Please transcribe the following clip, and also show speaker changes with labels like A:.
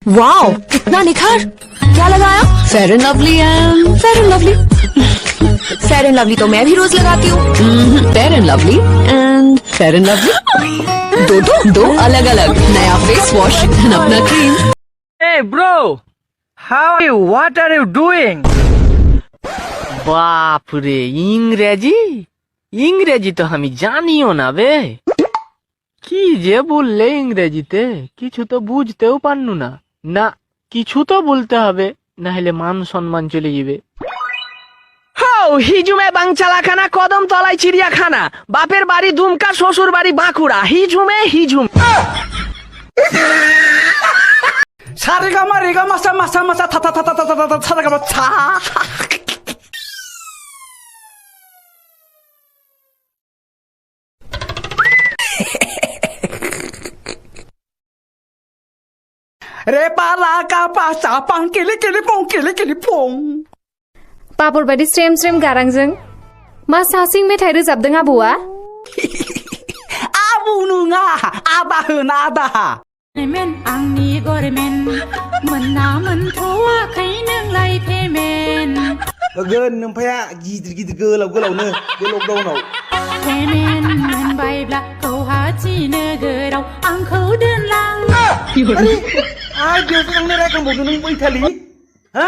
A: Wow, इतना निखार। क्या लगाया?
B: Fair and lovely and
A: fair and lovely. Fair and lovely तो मैं भी रोज लगाती हूँ।
B: Fair and lovely and fair and lovely दो अलग अलग नया फेस वॉश अपना cream.
C: Hey bro, how are you? What are you doing? বাপ রে, ইংরেজি তো আমি জানিও না বে। কি যে বললে ইংরেজিতে, কিছু তো বুঝতেও পারনু না। না, কিছু তো বলতে হবে, না হলে মান সম্মান চলে যাবে। হাও হিজুমে বাংচালাখানা, কদম তলায় চিড়িয়াখানা, বাপের বাড়ি দুমকা, শ্বশুর বাড়ি বাঁকুড়া, হিজুম
D: সারেগামা রেগামা সা মাসা মাসা থা থা থা থা থা থা থা সারেগামা ছা। রে পালা কা পাসা পাं केले केले pong
E: पापर बायदि स्रेम स्रेम गारांजों मा सासिं मेथाइ रोजाबदों आबौआ?
D: आबौ नङा, आदा होना आदा।
F: मेन आंनि गरमेन मोनना मोनथ'वाखै नोंलाय पेमेन
G: होगोन नोमफाया गिदिर गिदिर गोलावनो बे लकडाउनाव।
F: पेमेन मोनबायब्ला गुवाहाटि नोगोराव आंखौ दोनलां।
G: आरो बेयावसो थांनो रायखांबावदों नों बैथालि? हा?